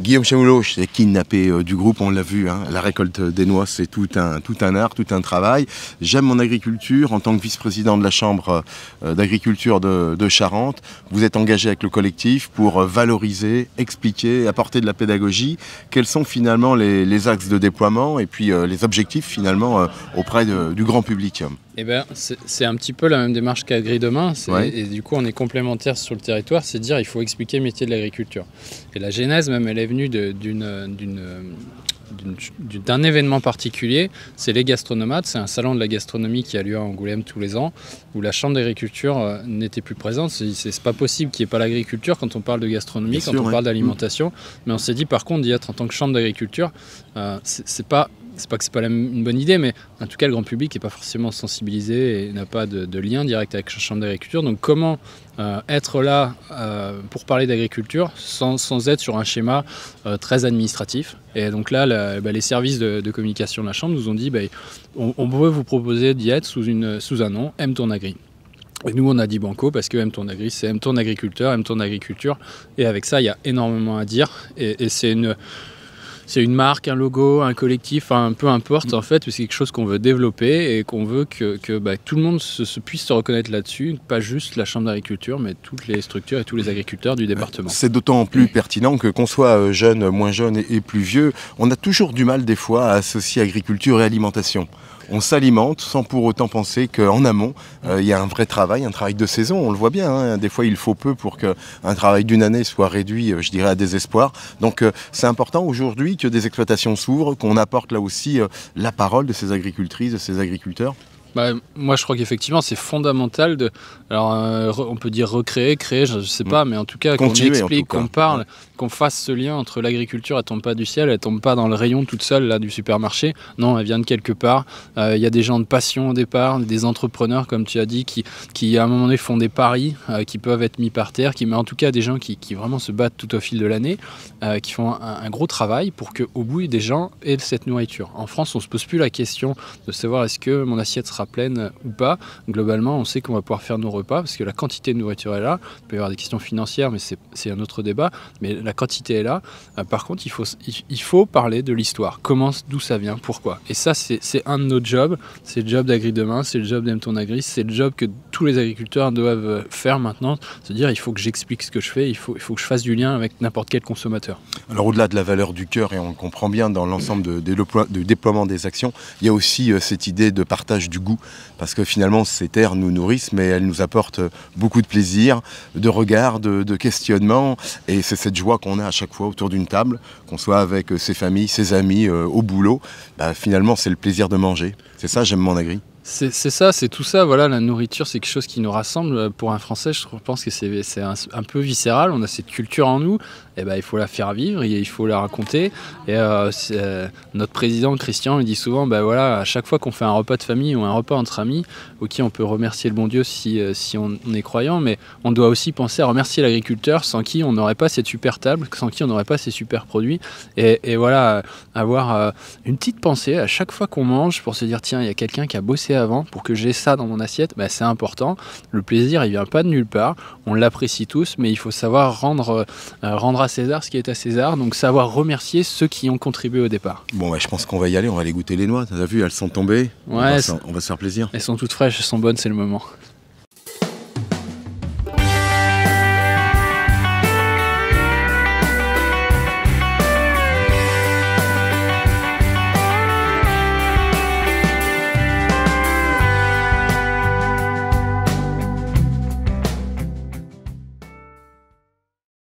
Guillaume Chamoulot est kidnappé du groupe, on l'a vu, hein. La récolte des noix, c'est tout un art, tout un travail. J'aime mon agriculture. En tant que vice-président de la Chambre d'agriculture de Charente, vous êtes engagé avec le collectif pour valoriser, expliquer, apporter de la pédagogie. Quels sont finalement les axes de déploiement et puis les objectifs finalement auprès du grand public? Eh ben, c'est un petit peu la même démarche qu'Agri Demain, et du coup on est complémentaires sur le territoire, c'est dire il faut expliquer le métier de l'agriculture. Et la genèse même, elle est venue d'un événement particulier, c'est les gastronomates, c'est un salon de la gastronomie qui a lieu à Angoulême tous les ans, où la chambre d'agriculture n'était plus présente. C'est pas possible qu'il n'y ait pas l'agriculture quand on parle de gastronomie, bien quand sûr, on parle d'alimentation, mais on s'est dit par contre d'y être en tant que chambre d'agriculture, c'est pas que c'est pas une bonne idée, mais en tout cas le grand public n'est pas forcément sensibilisé et n'a pas de lien direct avec la chambre d'agriculture. Donc comment être là pour parler d'agriculture sans être sur un schéma très administratif. Et donc là, les services de communication de la chambre nous ont dit on veut vous proposer d'y être sous un nom, Aime ton agri. Et nous on a dit banco parce que Aime ton agri, c'est Aime ton agriculteur, Aime ton agriculture. Et avec ça, il y a énormément à dire. Et c'est une marque, un logo, un collectif, peu importe en fait, c'est quelque chose qu'on veut développer et qu'on veut que tout le monde puisse se reconnaître là-dessus, pas juste la Chambre d'agriculture, mais toutes les structures et tous les agriculteurs du département. C'est d'autant plus pertinent que qu'on soit jeune, moins jeune et plus vieux, on a toujours du mal des fois à associer agriculture et alimentation. On s'alimente sans pour autant penser qu'en amont, il y a un vrai travail, un travail de saison. On le voit bien, hein. Des fois il faut peu pour qu'un travail d'une année soit réduit, je dirais, à désespoir. Donc c'est important aujourd'hui que des exploitations s'ouvrent, qu'on apporte là aussi la parole de ces agricultrices, de ces agriculteurs. Moi je crois qu'effectivement c'est fondamental on peut dire recréer, créer, je ne sais pas, mais en tout cas qu'on explique, qu'on parle, qu'on fasse ce lien entre l'agriculture, elle tombe pas du ciel, elle tombe pas dans le rayon toute seule là, du supermarché, non, elle vient de quelque part. Il y a des gens de passion au départ, des entrepreneurs comme tu as dit, qui à un moment donné font des paris, qui peuvent être mis par terre, mais en tout cas des gens qui vraiment se battent tout au fil de l'année, qui font un gros travail pour qu'au bout des gens aient cette nourriture. En France on se pose plus la question de savoir est-ce que mon assiette sera pleine ou pas. Globalement, on sait qu'on va pouvoir faire nos repas parce que la quantité de nourriture est là. Il peut y avoir des questions financières, mais c'est un autre débat. Mais la quantité est là. Par contre, il faut parler de l'histoire. D'où ça vient, pourquoi. Et ça, c'est un de nos jobs. C'est le job d'Agri Demain, c'est le job d'Aime ton agri, c'est le job que tous les agriculteurs doivent faire maintenant. Se dire, il faut que j'explique ce que je fais, il faut que je fasse du lien avec n'importe quel consommateur. Alors au-delà de la valeur du cœur, et on le comprend bien dans l'ensemble du déploiement des actions, il y a aussi cette idée de partage du goût. Parce que finalement, ces terres nous nourrissent, mais elles nous apportent beaucoup de plaisir, de regard, de questionnement. Et c'est cette joie qu'on a à chaque fois autour d'une table, qu'on soit avec ses familles, ses amis, au boulot. Finalement, c'est le plaisir de manger. C'est ça, j'aime mon agri. C'est ça, c'est tout ça. Voilà, la nourriture, c'est quelque chose qui nous rassemble. Pour un Français, je pense que c'est un peu viscéral. On a cette culture en nous. Et il faut la faire vivre, il faut la raconter. Et notre président Christian, il dit souvent, à chaque fois qu'on fait un repas de famille ou un repas entre amis, ok, on peut remercier le bon Dieu si on est croyant, mais on doit aussi penser à remercier l'agriculteur, sans qui on n'aurait pas cette super table, sans qui on n'aurait pas ces super produits. Et voilà, avoir une petite pensée à chaque fois qu'on mange pour se dire, tiens, il y a quelqu'un qui a bossé avant pour que j'ai ça dans mon assiette, c'est important. Le plaisir, il vient pas de nulle part. On l'apprécie tous, mais il faut savoir rendre à César ce qui est à César, donc savoir remercier ceux qui ont contribué au départ. Bon, je pense qu'on va y aller, on va aller goûter les noix. T'as vu, elles sont tombées. Ouais, on va se faire plaisir. Elles sont toutes fraîches, elles sont bonnes, c'est le moment.